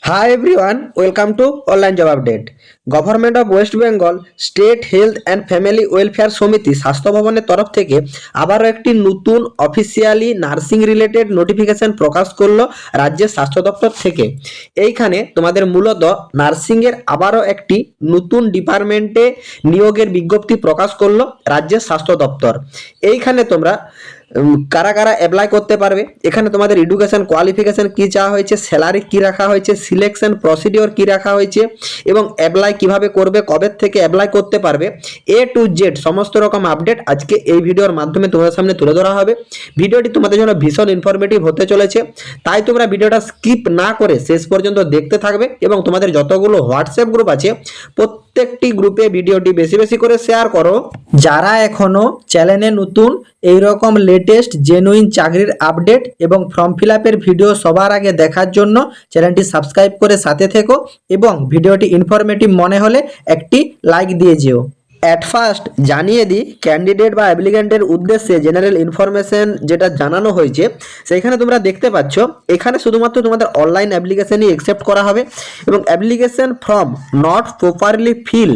Hi everyone, welcome to Online Job Update. Government of West Bengal state health and family welfare সমিতি স্বাস্থ্য ভবনের তরফ থেকে আবারও একটি নতুন অফিসিয়ালি নার্সিং রিলেটেড নোটিফিকেশন প্রকাশ করলো রাজ্যের স্বাস্থ্য দপ্তর থেকে। এইখানে তোমাদের মূলত নার্সিংয়ের আবারও একটি নতুন ডিপার্টমেন্টে নিয়োগের বিজ্ঞপ্তি প্রকাশ করলো রাজ্যের স্বাস্থ্য দপ্তর। এইখানে তোমরা কারা কারা অ্যাপ্লাই করতে পারবে, এখানে তোমাদের এডুকেশন কোয়ালিফিকেশন কি চাওয়া হয়েছে, স্যালারি কি রাখা হয়েছে, সিলেকশন প্রসিডিওর কি রাখা হয়েছে এবং অ্যাপ্লাই কিভাবে করবে, কবে থেকে অ্যাপ্লাই করতে পারবে, এ টু জেড সমস্ত রকম আপডেট আজকে এই ভিডিওর মাধ্যমে তোমাদের সামনে তুলে ধরা হবে। ভিডিওটি তোমাদের জন্য ভীষণ ইনফরমেটিভ হতে চলেছে, তাই তোমরা ভিডিওটা স্কিপ না করে শেষ পর্যন্ত দেখতে থাকবে এবং তোমাদের যতগুলো হোয়াটসঅ্যাপ গ্রুপ আছে প্রত্যেকটি গ্রুপে ভিডিওটি বেশি বেশি করে শেয়ার করো। যারা এখনো চ্যানেলে নতুন এইরকম লেটেস্ট জেনুইন চাকরির আপডেট এবং ফর্ম ফিল আপের ভিডিও সবার আগে দেখার জন্য চ্যানেলটি সাবস্ক্রাইব করে সাথে থেকো এবং ভিডিওটি ইনফরমেটিভ মনে হলে একটি লাইক দিয়ে যেও। অ্যাট ফার্স্ট জানিয়ে দিই, ক্যান্ডিডেট বা অ্যাপ্লিক্যান্টের উদ্দেশ্যে জেনারেল ইনফরমেশন যেটা জানানো হয়েছে সেইখানে তোমরা দেখতে পাচ্ছ এখানে শুধুমাত্র তোমাদের অনলাইন অ্যাপ্লিকেশনই অ্যাকসেপ্ট করা হবে এবং application form not properly fill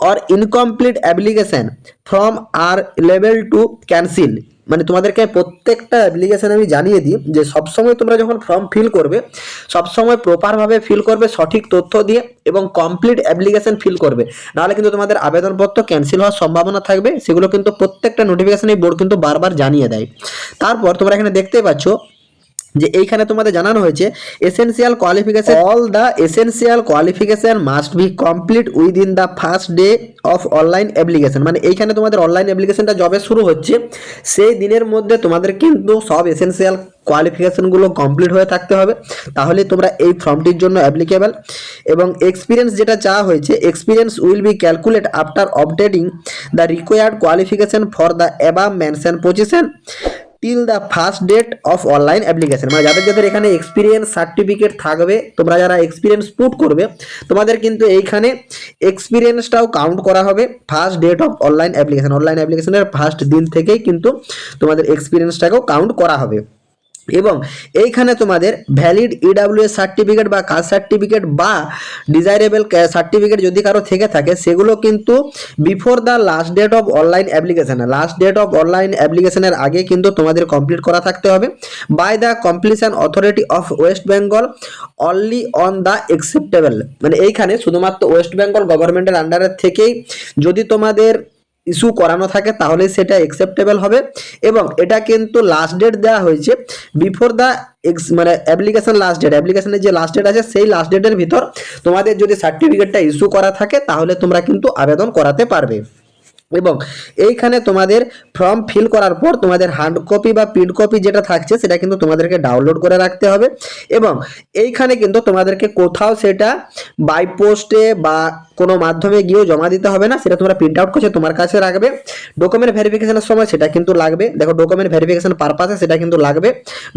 or incomplete application form আর লেভেল টু ক্যান্সেল। মানে তোমাদেরকে প্রত্যেকটা অ্যাপ্লিকেশন আমি জানিয়ে দিই যে সবসময় তোমরা যখন ফর্ম ফিল করবে সবসময় প্রপারভাবে ফিল করবে, সঠিক তথ্য দিয়ে এবং কমপ্লিট অ্যাপ্লিকেশন ফিল করবে, নাহলে কিন্তু তোমাদের আবেদনপত্র ক্যান্সেল হওয়ার সম্ভাবনা থাকবে। সেগুলো কিন্তু প্রত্যেকটা নোটিফিকেশন এই বোর্ড কিন্তু বারবার জানিয়ে দেয়। তারপর তোমরা এখানে দেখতে পাচ্ছ যে এইখানে তোমাদের জানানো হয়েছে essential qualification, all the essential qualification must be complete within the first day of online application. মানে এইখানে তোমাদের অনলাইন অ্যাপ্লিকেশনটা যবে শুরু হচ্ছে সেই দিনের মধ্যে তোমাদের কিন্তু সব এসেনশিয়াল কোয়ালিফিকেশনগুলো কমপ্লিট হয়ে থাকতে হবে, তাহলে তোমরা এই ফর্মটির জন্য অ্যাপ্লিকেবল। এবং এক্সপিরিয়েন্স যেটা চাওয়া হয়েছে, experience will be calculate after obtaining the required qualification for the above mention position till the first date of online application. মানে যাদের যাদের এখানে এক্সপিরিয়েন্স সার্টিফিকেট থাকবে, তোমরা যারা এক্সপিরিয়েন্স পুট করবে তোমাদের কিন্তু এইখানে এক্সপিরিয়েন্সটাও কাউন্ট করা হবে first date of online application. অনলাইন অ্যাপ্লিকেশনের ফার্স্ট দিন থেকেই কিন্তু তোমাদের এক্সপিরিয়েন্সটাকেও কাউন্ট করা হবে। এবং এইখানে তোমাদের ভ্যালিড ইডাব্লিউএস সার্টিফিকেট বা কাস্ট সার্টিফিকেট বা ডিজাইরেবল সার্টিফিকেট যদি কারো থেকে থাকে সেগুলো কিন্তু before the last date of online application, last date of online অ্যাপ্লিকেশনের আগে কিন্তু তোমাদের কমপ্লিট করা থাকতে হবে। By the completion authority of West Bengal only on the acceptable. মানে এইখানে শুধুমাত্র ওয়েস্ট বেঙ্গল গভর্নমেন্টের আন্ডারে থেকেই যদি তোমাদের ইস্যু করানো থাকে তাহলে সেটা অ্যাকসেপ্টেবল হবে। এবং এটা কিন্তু লাস্ট ডেট দেওয়া হয়েছে বিফোর দ্য মানে অ্যাপ্লিকেশন লাস্ট ডেট, অ্যাপ্লিকেশনের যে লাস্ট ডেট আছে সেই লাস্ট ডেটের ভিতর তোমাদের যদি সার্টিফিকেটটা ইস্যু করা থাকে তাহলে তোমরা কিন্তু আবেদন করাতে পারবে। এবং এইখানে তোমাদের ফর্ম ফিল করার পর তোমাদের হার্ড কপি বা প্রিন্ট কপি যেটা থাকছে সেটা কিন্তু তোমাদেরকে ডাউনলোড করে রাখতে হবে। এবং এইখানে কিন্তু তোমাদেরকে কোথাও সেটা বাই পোস্টে বা কোনো মাধ্যমে গিয়েও জমা দিতে হবে না, সেটা তোমরা প্রিন্ট আউট করে তোমার কাছে রাখবে। ডকুমেন্ট ভেরিফিকেশনের সময় সেটা কিন্তু লাগবে, দেখো ডকুমেন্ট ভেরিফিকেশন পারপাসে সেটা কিন্তু লাগবে।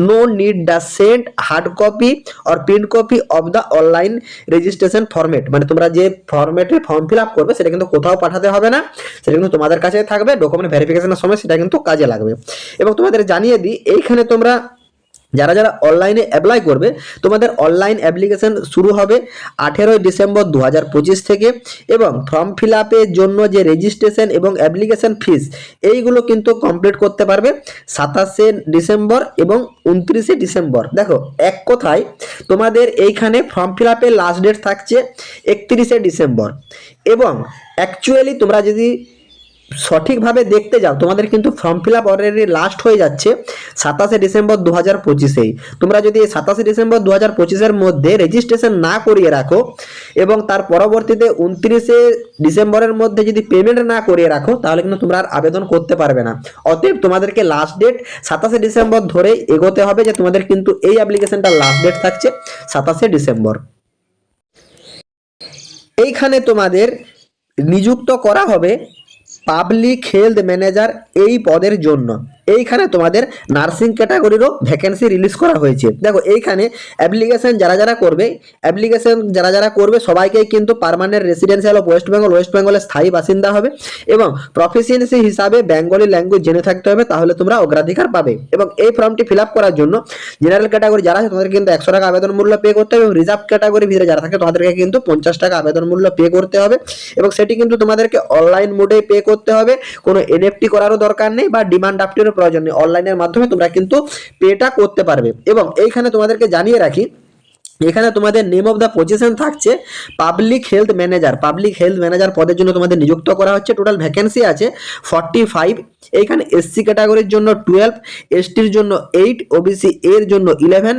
No need the send hard copy or print copy of the online registration format. মানে তোমরা যে ফরম্যাটে ফর্ম ফিল আপ করবে সেটা কিন্তু কোথাও পাঠাতে হবে না, সেটা কিন্তু তোমাদের কাছে থাকবে। ডকুমেন্ট ভেরিফিকেশনের সময় সেটা কিন্তু কাজে লাগবে। এবং তোমাদের জানিয়ে দিই এইখানে তোমরা যারা যারা অনলাইনে অ্যাপ্লাই করবে তোমাদের অনলাইন অ্যাপ্লিকেশন শুরু হবে 18 ডিসেম্বর 2025 থেকে। এবং ফর্ম ফিল আপের জন্য যে রেজিস্ট্রেশন এবং অ্যাপ্লিকেশন ফিস এইগুলো কিন্তু কমপ্লিট করতে পারবে 27 ডিসেম্বর এবং 29 ডিসেম্বর। দেখো এক কথায় তোমাদের এইখানে ফর্ম ফিল আপের লাস্ট ডেট থাকছে 31 ডিসেম্বর। এবং অ্যাকচুয়ালি তোমরা যদি সঠিকভাবে দেখতে যাও তোমাদের কিন্তু form fill up already last হয়ে যাচ্ছে 27 ডিসেম্বর 2025-এই। তোমরা যদি 27 ডিসেম্বর 2025-এর মধ্যে রেজিস্ট্রেশন না করিয়ে রাখো এবং তার পরবর্তীতে 29 ডিসেম্বরের মধ্যে যদি পেমেন্ট না করিয়ে রাখো তাহলে কিন্তু তোমরা আর আবেদন করতে পারবে না। অতএব তোমাদেরকে লাস্ট ডেট 27 ডিসেম্বর ধরে এগোতে হবে, যে তোমাদের কিন্তু এই অ্যাপ্লিকেশনটা লাস্ট ডেট থাকছে 27 ডিসেম্বর। এইখানে তোমাদের নিযুক্ত করা হবে পাবলিক হেলথ ম্যানেজার এই পদের জন্য। এইখানে তোমাদের নার্সিং ক্যাটাগরিরও ভ্যাকেন্সি রিলিজ করা হয়েছে। দেখো এইখানে অ্যাপ্লিকেশন যারা যারা করবে সবাইকেই কিন্তু পার্মানেন্ট রেসিডেন্সিয়াল অফ ওয়েস্ট বেঙ্গলের স্থায়ী বাসিন্দা হবে এবং প্রফিসিয়েন্সি হিসাবে বেঙ্গলি ল্যাঙ্গুয়েজ জেনে থাকতে হবে, তাহলে তোমরা অগ্রাধিকার পাবে। এবং এই ফর্মটি ফিল আপ করার জন্য জেনারেল ক্যাটাগরি যারা আছে তোমাদের কিন্তু 100 টাকা আবেদন মূল্য পে করতে হবে এবং রিজার্ভ ক্যাটাগরি ভিতরে যারা থাকে তোমাদেরকে কিন্তু 50 টাকা আবেদন মূল্য পে করতে হবে এবং সেটি কিন্তু তোমাদেরকে অনলাইন মোডে পে করতে হবে। কোনো এনএফটি করারও দরকার নেই বা ডিমান্ড ড্রাফটেরও প্রয়োজন নেই, অনলাইনের মাধ্যমে তোমরা কিন্তু পেটা করতে পারবে। এবং এইখানে তোমাদেরকে জানিয়ে রাখি, এখানে তোমাদের নেম অফ দ্য পজিশন থাকছে পাবলিক হেলথ ম্যানেজার পদের জন্য তোমাদের নিযুক্ত করা হচ্ছে। টোটাল ভ্যাকেন্সি আছে 45। এইখানে এসসি ক্যাটাগরির জন্য 12, এসটির জন্য 8, ওবিসি এর জন্য 11,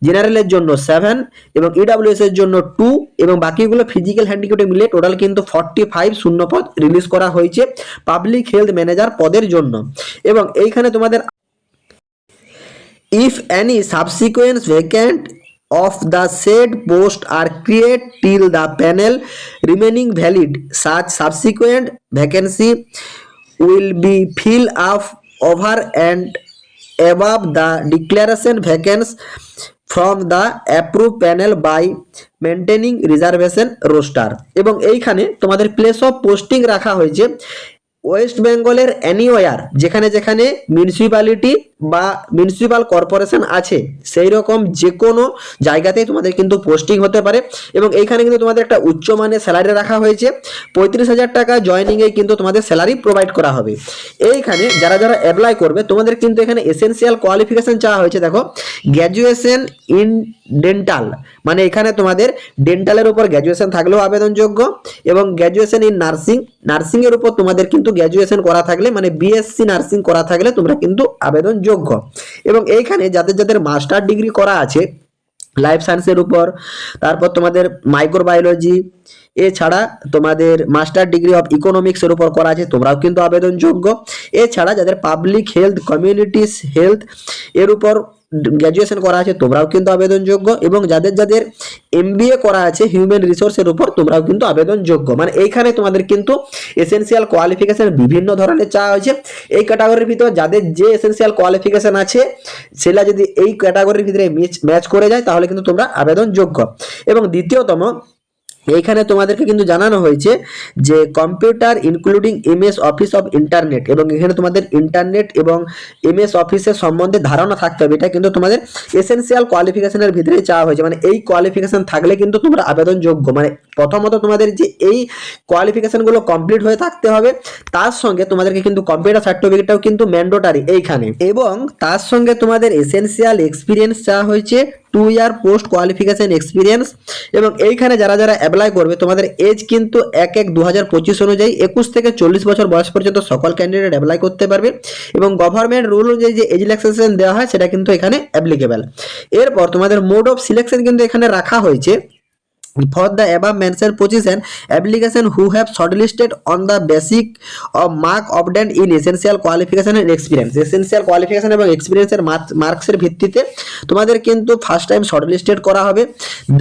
জেনারেলের জন্য 7 এবং ইডাব্লিউএস এর জন্য 2 এবং বাকিগুলো ফিজিক্যাল হ্যান্ডিক্যাপে মিলে টোটাল কিন্তু 45 শূন্যপদ রিলিজ করা হয়েছে পাবলিক হেলথ ম্যানেজার পদের জন্য। এবং এইখানে তোমাদের if any subsequent vacant of the said post are created till the panel remaining valid, such subsequent vacancy will be filled up over and above the declaration vacancies from the approved panel by maintaining reservation roster। এবং এইখানে তোমাদের place of posting রাখা হয়েছে West বেঙ্গলের anywhere, যেখানে যেখানে municipality বা municipal corporation আছে সেই রকম যে কোনো জায়গাতেই তোমাদের কিন্তু পোস্টিং হতে পারে। এবং এইখানে কিন্তু তোমাদের একটা উচ্চমানের স্যালারি রাখা হয়েছে, 35,000 টাকা জয়নিংয়ে কিন্তু তোমাদের স্যালারি প্রোভাইড করা হবে। এইখানে যারা যারা অ্যাপ্লাই করবে তোমাদের কিন্তু এখানে এসেনশিয়াল কোয়ালিফিকেশন চাওয়া হয়েছে। দেখো গ্র্যাজুয়েশন ইন ডেন্টাল, মানে এখানে তোমাদের ডেন্টালের উপর গ্র্যাজুয়েশন থাকলেও আবেদনযোগ্য এবং গ্র্যাজুয়েশন ইন নার্সিং এর উপর তোমাদের কিন্তু গ্র্যাজুয়েশন করা থাকলে মানে বিএসসি নার্সিং করা থাকলে তোমরা কিন্তু আবেদনযোগ্য। এবং এইখানে যাদের যাদের মাস্টার ডিগ্রি করা আছে লাইফ সায়েন্সের উপর, তারপর তোমাদের মাইক্রোবায়োলজি, এছাড়া তোমাদের মাস্টার ডিগ্রি অফ ইকোনমিক্সের উপর করা আছে তোমরাও কিন্তু আবেদনযোগ্য। এছাড়া যাদের পাবলিক হেলথ কমিউনিটিস হেলথ এর উপর গ্র্যাজুয়েশন করা আছে তোমরাও কিন্তু আবেদনযোগ্য এবং যাদের যাদের এমবিএ করা আছে হিউম্যান রিসোর্সের উপর তোমরাও কিন্তু আবেদনযোগ্য। মানে এইখানে তোমাদের কিন্তু এসেনশিয়াল কোয়ালিফিকেশন বিভিন্ন ধরনের চাওয়া হয়েছে। এই ক্যাটাগরির ভিতর যাদের যে এসেনশিয়াল কোয়ালিফিকেশন আছে সেটা যদি এই ক্যাটাগরির ভিতরে ম্যাচ করে যায় তাহলে কিন্তু তোমরা আবেদনযোগ্য। এবং দ্বিতীয়তম এইখানে তোমাদেরকে কিন্তু জানানো হয়েছে যে computer including MS office of internet, এবং এখানে তোমাদের ইন্টারনেট এবং এমএস অফিসের সম্বন্ধে ধারণা থাকতে হবে। এটা কিন্তু তোমাদের এসেনশিয়াল কোয়ালিফিকেশনের ভিতরে চাওয়া হয়েছে, মানে এই কোয়ালিফিকেশন থাকলে কিন্তু তোমরা আবেদনযোগ্য। মানে প্রথমত তোমাদের যে এই কোয়ালিফিকেশনগুলো কমপ্লিট হয়ে থাকতে হবে, তার সঙ্গে তোমাদেরকে কিন্তু কম্পিউটার সার্টিফিকেটটাও কিন্তু ম্যান্ডেটরি এইখানে, এবং তার সঙ্গে তোমাদের এসেনশিয়াল এক্সপিরিয়েন্স চাওয়া হয়েছে 2 ইয়ার পোস্ট কোয়ালিফিকেশন এক্সপিরিয়েন্স। এবং এইখানে যারা যারা অ্যাপ্লাই করবে তোমাদের এজ কিন্তু 1/1/2025 অনুযায়ী 21 থেকে 40 বছর বয়স পর্যন্ত সকল ক্যান্ডিডেট অ্যাপ্লাই করতে পারবে এবং গভর্নমেন্ট রুল অনুযায়ী যে এজ রিল্যাক্সেশন দেওয়া হয় সেটা কিন্তু এখানে অ্যাপ্লিকেবল। এরপর তোমাদের মোড অফ সিলেকশন কিন্তু এখানে রাখা হয়েছে for the above mentioned position application who have shortlisted on the basis of mark obtained in essential qualification and experience। essential qualification এবং এক্সপিরিয়েন্সের মার্কসের ভিত্তিতে তোমাদের কিন্তু ফার্স্ট টাইম শর্টলিস্টেড করা হবে।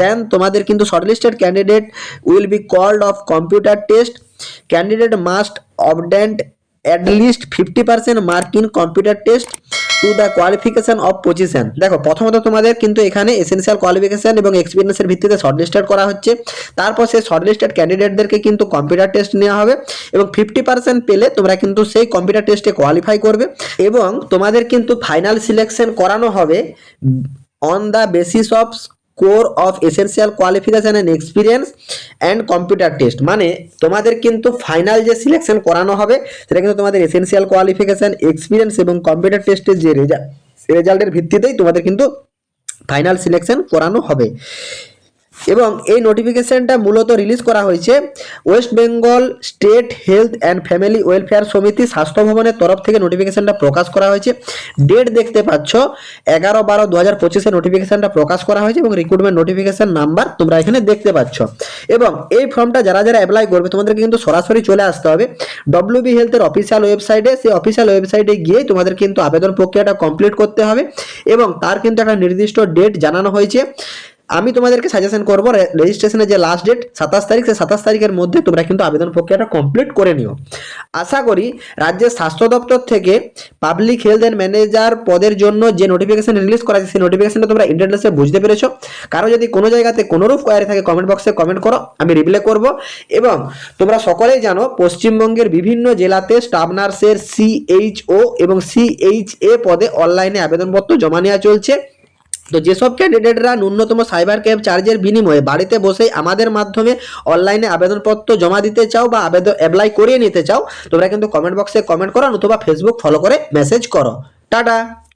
দেন তোমাদের কিন্তু shortlisted candidate will be called of computer test. Candidate must obtained at least 50% mark in computer test to the qualification of position. দেখো প্রথমত তোমাদের কিন্তু এখানে এসেনশিয়াল কোয়ালিফিকেশন এবং এক্সপিরিয়েন্সের ভিত্তিতে শর্টলিস্টেড করা হচ্ছে, তারপর সেই শর্টলিস্টেড ক্যান্ডিডেটদেরকে কিন্তু কম্পিউটার টেস্ট নেওয়া হবে এবং 50% পেলে তোমরা কিন্তু সেই কম্পিউটার টেস্টে কোয়ালিফাই করবে এবং তোমাদের কিন্তু ফাইনাল সিলেকশন করানো হবে on the basis of core of essential qualification and experience and computer test. মানে তোমাদের কিন্তু ফাইনাল যে সিলেকশন করানো হবে সেটা কিন্তু তোমাদের এসেনশিয়াল কোয়ালিফিকেশন এক্সপিরিয়েন্স এবং কম্পিউটার টেস্টের যে রেজাল্টের ভিত্তিতেই তোমাদের কিন্তু ফাইনাল সিলেকশন করানো হবে। এবং এই নোটিফিকেশনটা মূলত রিলিজ করা হয়েছে West Bengal state health and family welfare সমিতি স্বাস্থ্য ভবনের তরফ থেকে নোটিফিকেশনটা প্রকাশ করা হয়েছে। ডেট দেখতে পাচ্ছ 11/12/2025 নোটিফিকেশনটা প্রকাশ করা হয়েছে এবং রিক্রুটমেন্ট নোটিফিকেশন নাম্বার তোমরা এখানে দেখতে পাচ্ছ। এবং এই ফর্মটা যারা যারা অ্যাপ্লাই করবে তোমাদেরকে কিন্তু সরাসরি চলে আসতে হবে WB হেলথের অফিসিয়াল ওয়েবসাইটে। সেই অফিসিয়াল ওয়েবসাইটে গিয়ে তোমাদের কিন্তু আবেদন প্রক্রিয়াটা কমপ্লিট করতে হবে এবং তার কিন্তু একটা নির্দিষ্ট ডেট জানানো হয়েছে আমি তোমাদেরকে সাজেশন করবো রেজিস্ট্রেশনের যে লাস্ট ডেট 27 তারিখ, সেই 27 তারিখের মধ্যে তোমরা কিন্তু আবেদন প্রক্রিয়াটা কমপ্লিট করে নিও। আশা করি রাজ্যের স্বাস্থ্য দপ্তর থেকে পাবলিক হেলথ অ্যান্ড ম্যানেজার পদের জন্য যে নোটিফিকেশন রিলিজ করা আছে সেই নোটিফিকেশনটা তোমরা ইন্টারনেটে বুঝতে পেরেছো। কারো যদি কোনো জায়গাতে কোনোরূপ কোয়ারি থাকে কমেন্ট বক্সে কমেন্ট করো, আমি রিপ্লাই করব। এবং তোমরা সকলেই জানো পশ্চিমবঙ্গের বিভিন্ন জেলাতে স্টাফ নার্সের CHO এবং CHA পদে অনলাইনে আবেদনপত্র জমা নেওয়া চলছে। তো যেসব ক্যান্ডিডেটরা ন্যূনতম সাইবার ক্যাব চার্জের বিনিময়ে বাড়িতে বসেই আমাদের মাধ্যমে অনলাইনে আবেদনপত্র জমা দিতে চাও বা অ্যাপ্লাই করিয়ে নিতে চাও, তোমরা কিন্তু কমেন্ট বক্সে কমেন্ট করো অথবা ফেসবুক ফলো করে মেসেজ করো। টাটা।